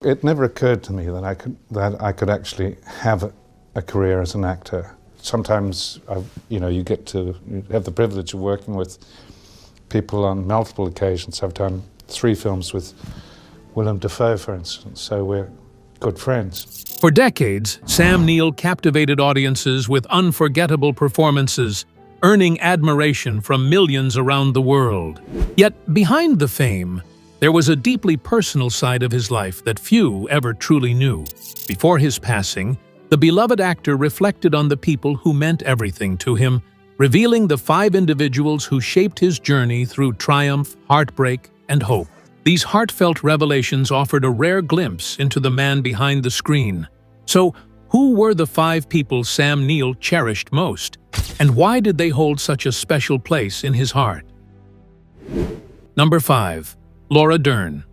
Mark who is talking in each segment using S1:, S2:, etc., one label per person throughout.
S1: It never occurred to me that I could actually have a career as an actor. Sometimes, you get to have the privilege of working with people on multiple occasions. I've done 3 films with Willem Dafoe, for instance, so we're good friends.
S2: For decades, Sam Neill captivated audiences with unforgettable performances, earning admiration from millions around the world. Yet, behind the fame, there was a deeply personal side of his life that few ever truly knew. Before his passing, the beloved actor reflected on the people who meant everything to him, revealing the 5 individuals who shaped his journey through triumph, heartbreak, and hope. These heartfelt revelations offered a rare glimpse into the man behind the screen. So, who were the 5 people Sam Neill cherished most? And why did they hold such a special place in his heart? Number 5. Laura Dern.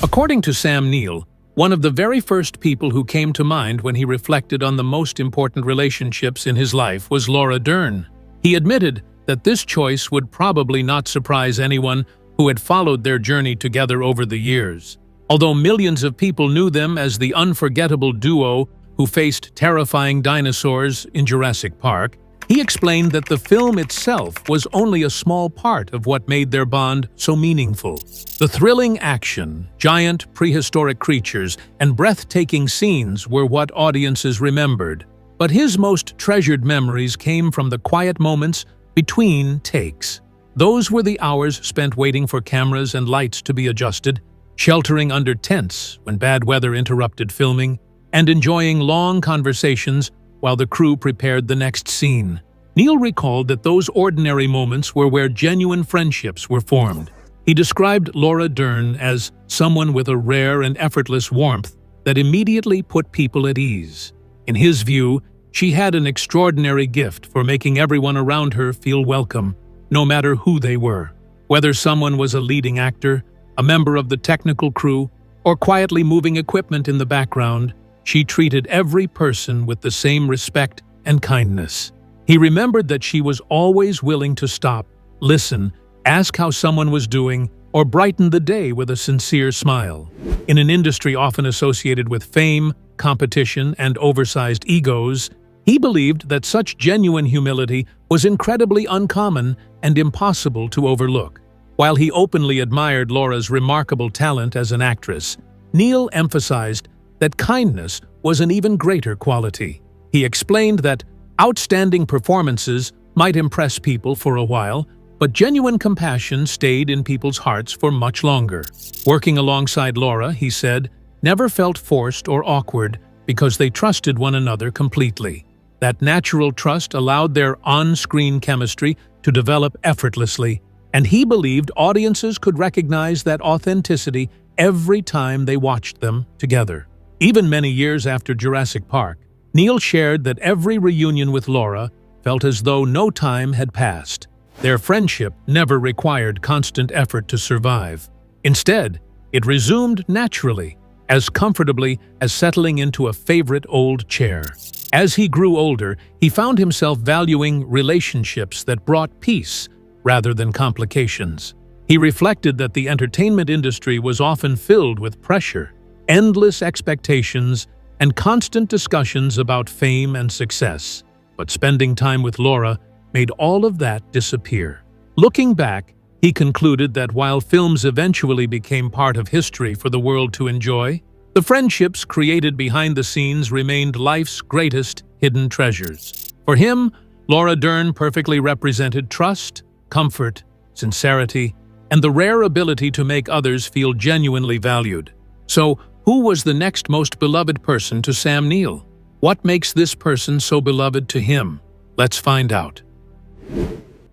S2: According to Sam Neill, one of the very first people who came to mind when he reflected on the most important relationships in his life was Laura Dern. He admitted that this choice would probably not surprise anyone who had followed their journey together over the years. Although millions of people knew them as the unforgettable duo who faced terrifying dinosaurs in Jurassic Park, he explained that the film itself was only a small part of what made their bond so meaningful. The thrilling action, giant prehistoric creatures, and breathtaking scenes were what audiences remembered. But his most treasured memories came from the quiet moments between takes. Those were the hours spent waiting for cameras and lights to be adjusted, sheltering under tents when bad weather interrupted filming, and enjoying long conversations while the crew prepared the next scene. Neill recalled that those ordinary moments were where genuine friendships were formed. He described Laura Dern as someone with a rare and effortless warmth that immediately put people at ease. In his view, she had an extraordinary gift for making everyone around her feel welcome, no matter who they were. Whether someone was a leading actor, a member of the technical crew, or quietly moving equipment in the background, she treated every person with the same respect and kindness. He remembered that she was always willing to stop, listen, ask how someone was doing, or brighten the day with a sincere smile. In an industry often associated with fame, competition, and oversized egos, he believed that such genuine humility was incredibly uncommon and impossible to overlook. While he openly admired Laura's remarkable talent as an actress, Neill emphasized that kindness was an even greater quality. He explained that outstanding performances might impress people for a while, but genuine compassion stayed in people's hearts for much longer. Working alongside Laura, he said, never felt forced or awkward because they trusted one another completely. That natural trust allowed their on-screen chemistry to develop effortlessly, and he believed audiences could recognize that authenticity every time they watched them together. Even many years after Jurassic Park, Neill shared that every reunion with Laura felt as though no time had passed. Their friendship never required constant effort to survive. Instead, it resumed naturally, as comfortably as settling into a favorite old chair. As he grew older, he found himself valuing relationships that brought peace rather than complications. He reflected that the entertainment industry was often filled with pressure, endless expectations, and constant discussions about fame and success. But spending time with Laura made all of that disappear. Looking back, he concluded that while films eventually became part of history for the world to enjoy, the friendships created behind the scenes remained life's greatest hidden treasures. For him, Laura Dern perfectly represented trust, comfort, sincerity, and the rare ability to make others feel genuinely valued. So, who was the next most beloved person to Sam Neill? What makes this person so beloved to him? Let's find out.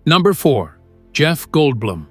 S2: Number 4. Jeff Goldblum.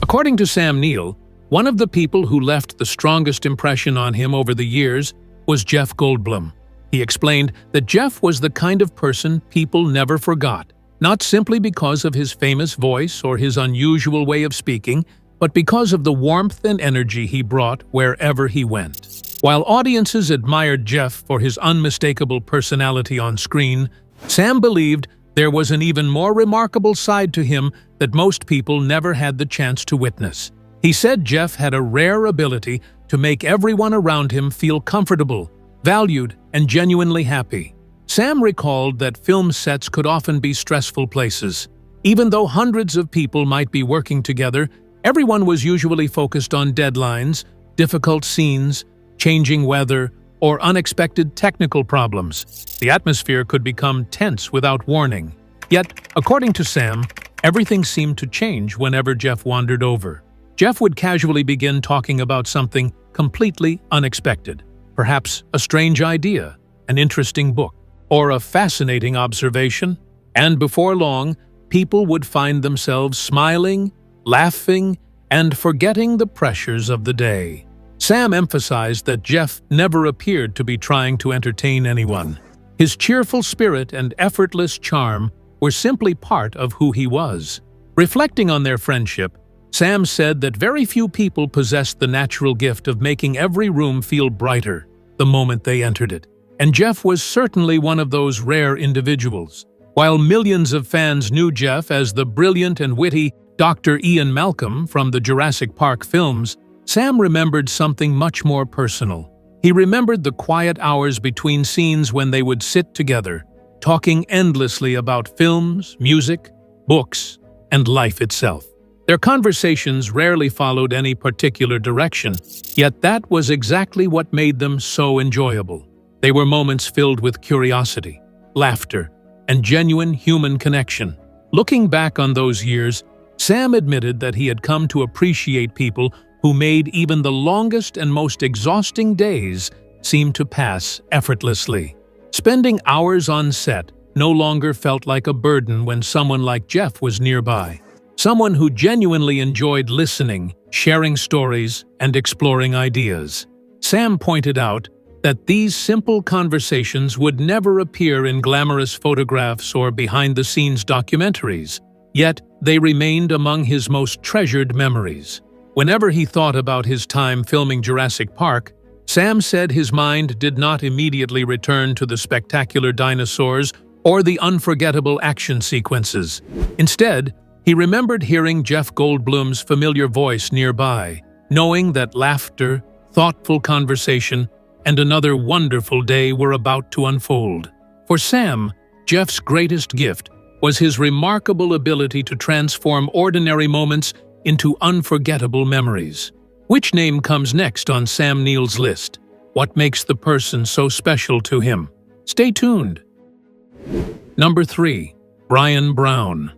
S2: According to Sam Neill, one of the people who left the strongest impression on him over the years was Jeff Goldblum. He explained that Jeff was the kind of person people never forgot, not simply because of his famous voice or his unusual way of speaking, but because of the warmth and energy he brought wherever he went. While audiences admired Jeff for his unmistakable personality on screen, Sam believed there was an even more remarkable side to him that most people never had the chance to witness. He said Jeff had a rare ability to make everyone around him feel comfortable, valued, and genuinely happy. Sam recalled that film sets could often be stressful places. Even though hundreds of people might be working together, everyone was usually focused on deadlines, difficult scenes, changing weather, or unexpected technical problems. The atmosphere could become tense without warning. Yet, according to Sam, everything seemed to change whenever Jeff wandered over. Jeff would casually begin talking about something completely unexpected. Perhaps a strange idea, an interesting book, or a fascinating observation. And before long, people would find themselves smiling, laughing, and forgetting the pressures of the day. Sam emphasized that Jeff never appeared to be trying to entertain anyone. His cheerful spirit and effortless charm were simply part of who he was. Reflecting on their friendship, Sam said that very few people possessed the natural gift of making every room feel brighter the moment they entered it. And Jeff was certainly one of those rare individuals. While millions of fans knew Jeff as the brilliant and witty Dr. Ian Malcolm from the Jurassic Park films, Sam remembered something much more personal. He remembered the quiet hours between scenes when they would sit together, talking endlessly about films, music, books, and life itself. Their conversations rarely followed any particular direction, yet that was exactly what made them so enjoyable. They were moments filled with curiosity, laughter, and genuine human connection. Looking back on those years, Sam admitted that he had come to appreciate people who made even the longest and most exhausting days seem to pass effortlessly. Spending hours on set no longer felt like a burden when someone like Jeff was nearby. Someone who genuinely enjoyed listening, sharing stories, and exploring ideas. Sam pointed out that these simple conversations would never appear in glamorous photographs or behind-the-scenes documentaries, yet they remained among his most treasured memories. Whenever he thought about his time filming Jurassic Park, Sam said his mind did not immediately return to the spectacular dinosaurs or the unforgettable action sequences. Instead, he remembered hearing Jeff Goldblum's familiar voice nearby, knowing that laughter, thoughtful conversation, and another wonderful day were about to unfold. For Sam, Jeff's greatest gift was his remarkable ability to transform ordinary moments into unforgettable memories. Which name comes next on Sam Neill's list? What makes the person so special to him? Stay tuned. Number 3. Brian Brown.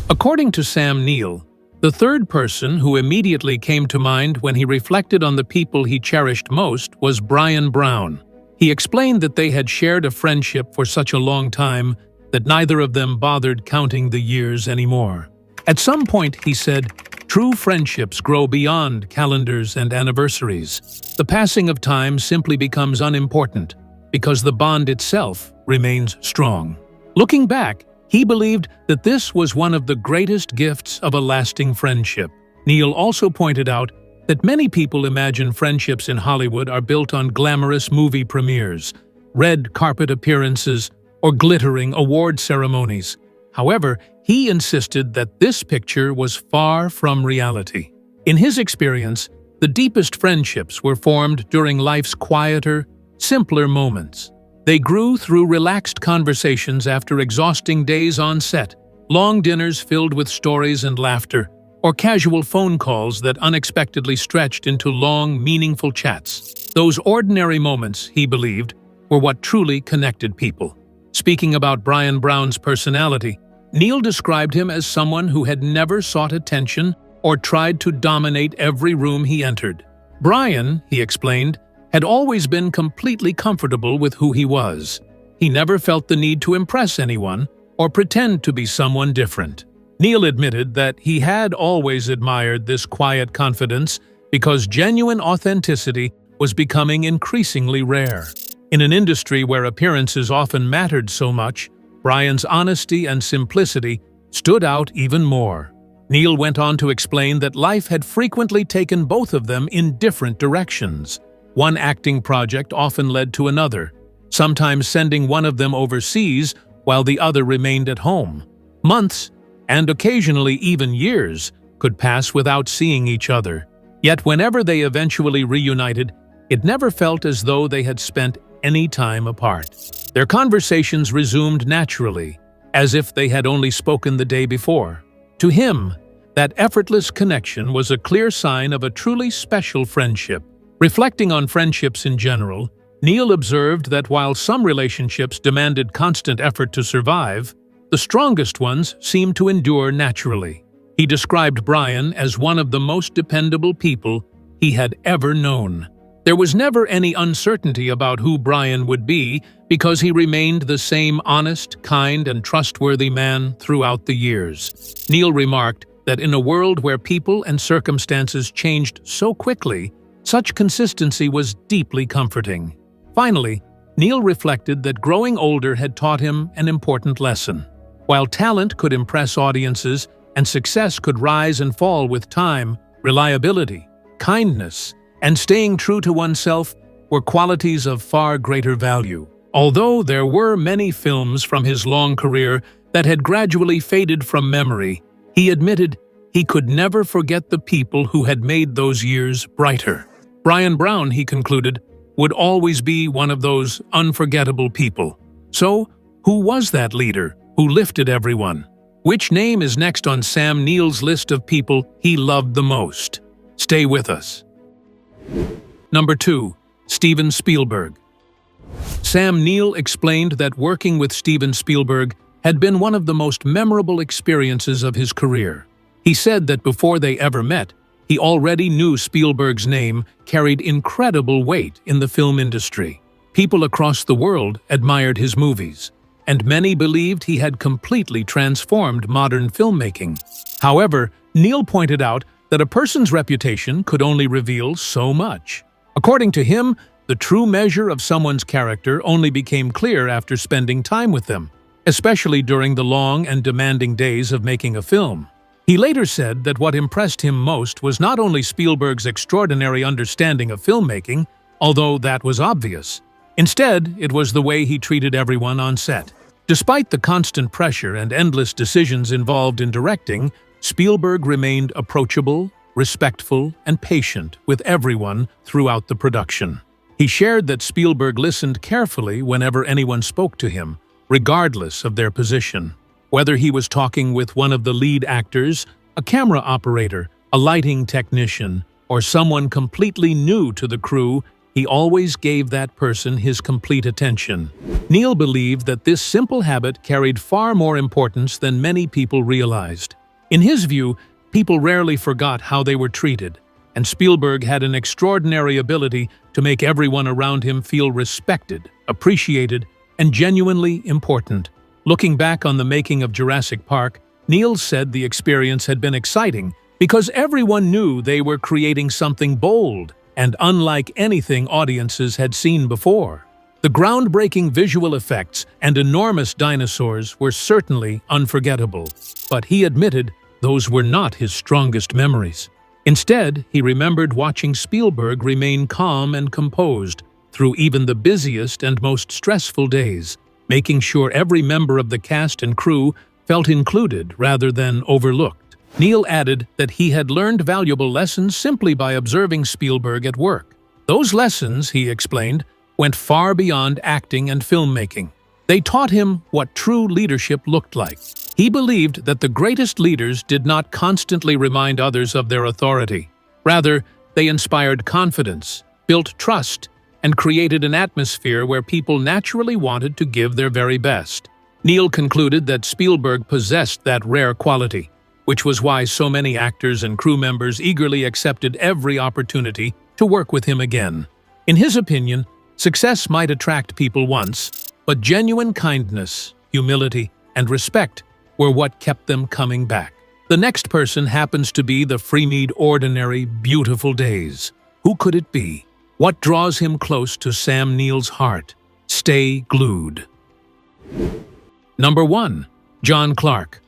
S2: According to Sam Neill, the third person who immediately came to mind when he reflected on the people he cherished most was Brian Brown. He explained that they had shared a friendship for such a long time that neither of them bothered counting the years anymore. At some point, he said, true friendships grow beyond calendars and anniversaries. The passing of time simply becomes unimportant because the bond itself remains strong. Looking back, he believed that this was one of the greatest gifts of a lasting friendship. Neill also pointed out that many people imagine friendships in Hollywood are built on glamorous movie premieres, red carpet appearances, or glittering award ceremonies. However, he insisted that this picture was far from reality. In his experience, the deepest friendships were formed during life's quieter, simpler moments. They grew through relaxed conversations after exhausting days on set, long dinners filled with stories and laughter, or casual phone calls that unexpectedly stretched into long, meaningful chats. Those ordinary moments, he believed, were what truly connected people. Speaking about Brian Brown's personality, Neill described him as someone who had never sought attention or tried to dominate every room he entered. Brian, he explained, had always been completely comfortable with who he was. He never felt the need to impress anyone or pretend to be someone different. Neill admitted that he had always admired this quiet confidence because genuine authenticity was becoming increasingly rare. In an industry where appearances often mattered so much, Brian's honesty and simplicity stood out even more. Neill went on to explain that life had frequently taken both of them in different directions. One acting project often led to another, sometimes sending one of them overseas while the other remained at home. Months, and occasionally even years, could pass without seeing each other. Yet whenever they eventually reunited, it never felt as though they had spent any time apart. Their conversations resumed naturally, as if they had only spoken the day before. To him, that effortless connection was a clear sign of a truly special friendship. Reflecting on friendships in general, Neill observed that while some relationships demanded constant effort to survive, the strongest ones seemed to endure naturally. He described Brian as one of the most dependable people he had ever known. There was never any uncertainty about who Brian would be because he remained the same honest, kind, and trustworthy man throughout the years. Neill remarked that in a world where people and circumstances changed so quickly, such consistency was deeply comforting. Finally, Neill reflected that growing older had taught him an important lesson. While talent could impress audiences and success could rise and fall with time, reliability, kindness, and staying true to oneself were qualities of far greater value. Although there were many films from his long career that had gradually faded from memory, he admitted he could never forget the people who had made those years brighter. Brian Brown, he concluded, would always be one of those unforgettable people. So, who was that leader who lifted everyone? Which name is next on Sam Neill's list of people he loved the most? Stay with us. Number 2. Steven Spielberg. Sam Neill explained that working with Steven Spielberg had been one of the most memorable experiences of his career. He said that before they ever met, he already knew Spielberg's name carried incredible weight in the film industry. People across the world admired his movies, and many believed he had completely transformed modern filmmaking. However, Neill pointed out that a person's reputation could only reveal so much. According to him, the true measure of someone's character only became clear after spending time with them, especially during the long and demanding days of making a film. He later said that what impressed him most was not only Spielberg's extraordinary understanding of filmmaking, although that was obvious. Instead, it was the way he treated everyone on set. Despite the constant pressure and endless decisions involved in directing, Spielberg remained approachable, respectful, and patient with everyone throughout the production. He shared that Spielberg listened carefully whenever anyone spoke to him, regardless of their position. Whether he was talking with one of the lead actors, a camera operator, a lighting technician, or someone completely new to the crew, he always gave that person his complete attention. Neill believed that this simple habit carried far more importance than many people realized. In his view, people rarely forgot how they were treated, and Spielberg had an extraordinary ability to make everyone around him feel respected, appreciated, and genuinely important. Looking back on the making of Jurassic Park, Neill said the experience had been exciting because everyone knew they were creating something bold and unlike anything audiences had seen before. The groundbreaking visual effects and enormous dinosaurs were certainly unforgettable, but he admitted those were not his strongest memories. Instead, he remembered watching Spielberg remain calm and composed through even the busiest and most stressful days, making sure every member of the cast and crew felt included rather than overlooked. Neill added that he had learned valuable lessons simply by observing Spielberg at work. Those lessons, he explained, went far beyond acting and filmmaking. They taught him what true leadership looked like. He believed that the greatest leaders did not constantly remind others of their authority. Rather, they inspired confidence, built trust, and created an atmosphere where people naturally wanted to give their very best. Neill concluded that Spielberg possessed that rare quality, which was why so many actors and crew members eagerly accepted every opportunity to work with him again. In his opinion, success might attract people once, but genuine kindness, humility, and respect were what kept them coming back. The next person happens to be the Freemead ordinary, beautiful days. Who could it be? What draws him close to Sam Neill's heart? Stay glued. Number 1. John Clark.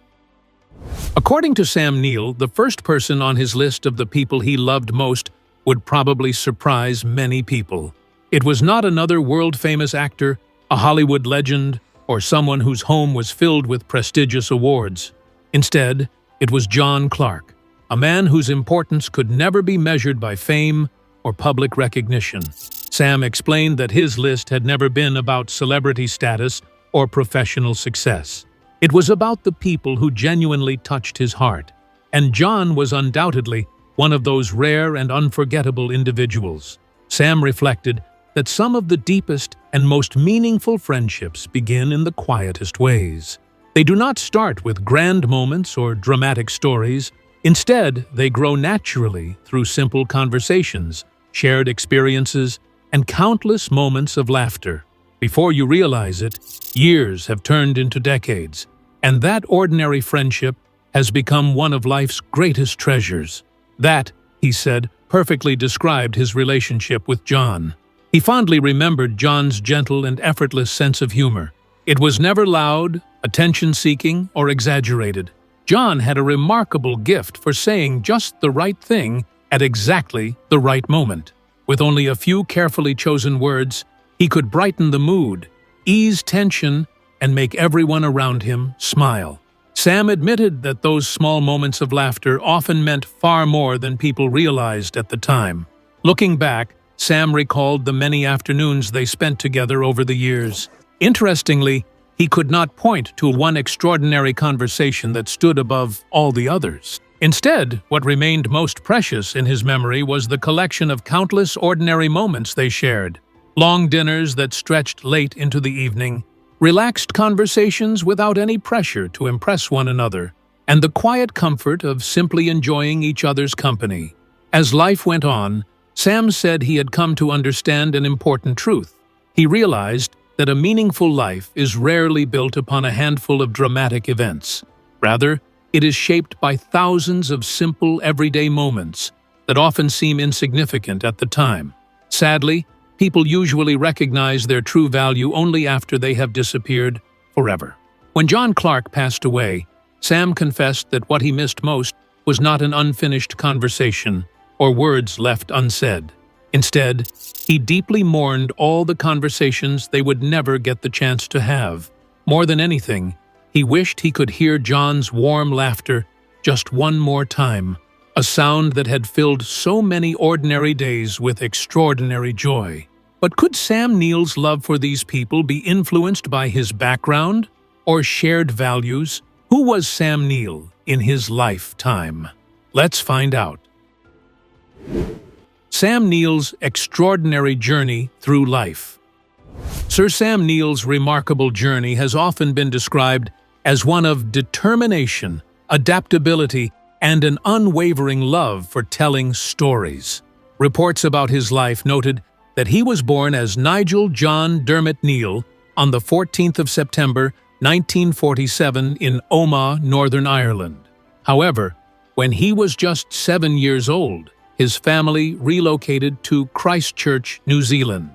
S2: According to Sam Neill, the first person on his list of the people he loved most would probably surprise many people. It was not another world-famous actor, a Hollywood legend, or someone whose home was filled with prestigious awards. Instead, it was John Clark, a man whose importance could never be measured by fame or public recognition. Sam explained that his list had never been about celebrity status or professional success. It was about the people who genuinely touched his heart, and John was undoubtedly one of those rare and unforgettable individuals. Sam reflected that some of the deepest and most meaningful friendships begin in the quietest ways. They do not start with grand moments or dramatic stories. Instead, they grow naturally through simple conversations, shared experiences, and countless moments of laughter. Before you realize it, years have turned into decades, and that ordinary friendship has become one of life's greatest treasures. That, he said, perfectly described his relationship with John. He fondly remembered John's gentle and effortless sense of humor. It was never loud, attention-seeking, or exaggerated. John had a remarkable gift for saying just the right thing at exactly the right moment. With only a few carefully chosen words, he could brighten the mood, ease tension, and make everyone around him smile. Sam admitted that those small moments of laughter often meant far more than people realized at the time. Looking back, Sam recalled the many afternoons they spent together over the years. Interestingly, he could not point to one extraordinary conversation that stood above all the others. Instead, what remained most precious in his memory was the collection of countless ordinary moments they shared. Long dinners that stretched late into the evening, relaxed conversations without any pressure to impress one another, and the quiet comfort of simply enjoying each other's company. As life went on, Sam said he had come to understand an important truth. He realized that a meaningful life is rarely built upon a handful of dramatic events. Rather, it is shaped by thousands of simple, everyday moments that often seem insignificant at the time. Sadly, people usually recognize their true value only after they have disappeared forever. When John Clark passed away, Sam confessed that what he missed most was not an unfinished conversation or words left unsaid. Instead, he deeply mourned all the conversations they would never get the chance to have. More than anything, he wished he could hear John's warm laughter just one more time, a sound that had filled so many ordinary days with extraordinary joy. But could Sam Neill's love for these people be influenced by his background or shared values? Who was Sam Neill in his lifetime? Let's find out. Sam Neill's extraordinary journey through life. Sir Sam Neill's remarkable journey has often been described as one of determination, adaptability, and an unwavering love for telling stories. Reports about his life noted that he was born as Nigel John Dermot Neill on the 14th of September 1947 in Omagh, Northern Ireland. However, when he was just 7 years old, his family relocated to Christchurch, New Zealand,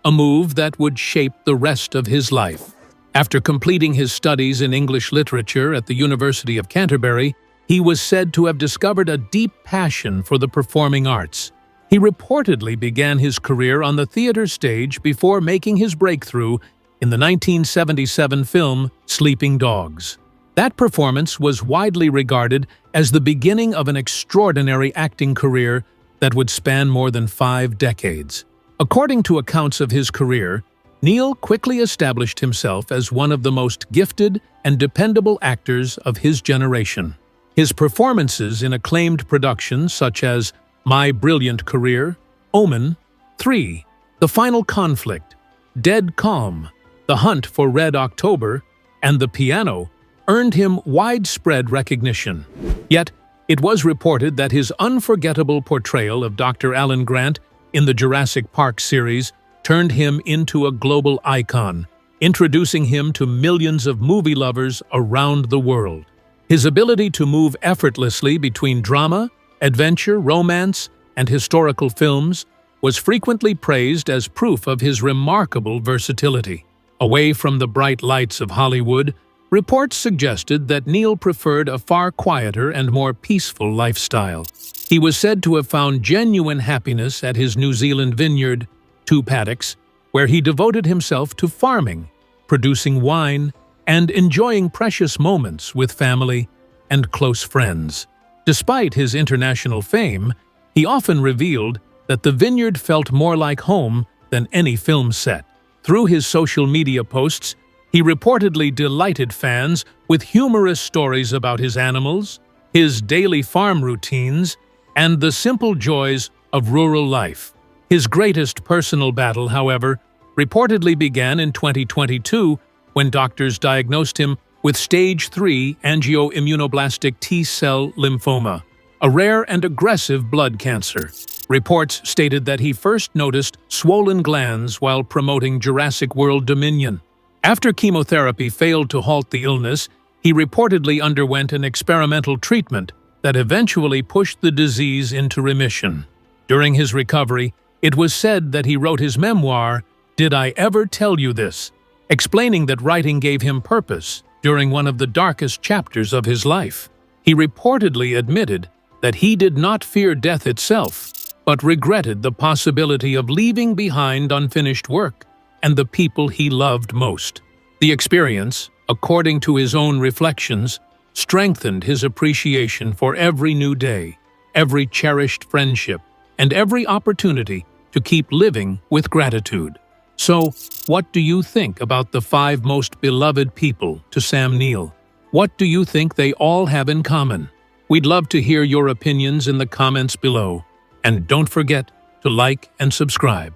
S2: a move that would shape the rest of his life. After completing his studies in English literature at the University of Canterbury, he was said to have discovered a deep passion for the performing arts. He reportedly began his career on the theater stage before making his breakthrough in the 1977 film Sleeping Dogs. That performance was widely regarded as the beginning of an extraordinary acting career that would span more than 5 decades. According to accounts of his career, Neill quickly established himself as one of the most gifted and dependable actors of his generation. His performances in acclaimed productions such as My Brilliant Career, Omen, 3, The Final Conflict, Dead Calm, The Hunt for Red October, and The Piano earned him widespread recognition. Yet, it was reported that his unforgettable portrayal of Dr. Alan Grant in the Jurassic Park series turned him into a global icon, introducing him to millions of movie lovers around the world. His ability to move effortlessly between drama, adventure, romance, and historical films was frequently praised as proof of his remarkable versatility. Away from the bright lights of Hollywood, reports suggested that Neill preferred a far quieter and more peaceful lifestyle. He was said to have found genuine happiness at his New Zealand vineyard, 2 paddocks, where he devoted himself to farming, producing wine, and enjoying precious moments with family and close friends. Despite his international fame, he often revealed that the vineyard felt more like home than any film set. Through his social media posts, he reportedly delighted fans with humorous stories about his animals, his daily farm routines, and the simple joys of rural life. His greatest personal battle, however, reportedly began in 2022 when doctors diagnosed him with stage 3 angioimmunoblastic T-cell lymphoma, a rare and aggressive blood cancer. Reports stated that he first noticed swollen glands while promoting Jurassic World Dominion. After chemotherapy failed to halt the illness, he reportedly underwent an experimental treatment that eventually pushed the disease into remission. During his recovery, it was said that he wrote his memoir, Did I Ever Tell You This?, explaining that writing gave him purpose during one of the darkest chapters of his life. He reportedly admitted that he did not fear death itself, but regretted the possibility of leaving behind unfinished work and the people he loved most. The experience, according to his own reflections, strengthened his appreciation for every new day, every cherished friendship, and every opportunity to keep living with gratitude. So, what do you think about the 5 most beloved people to Sam Neill? What do you think they all have in common? We'd love to hear your opinions in the comments below. And don't forget to like and subscribe.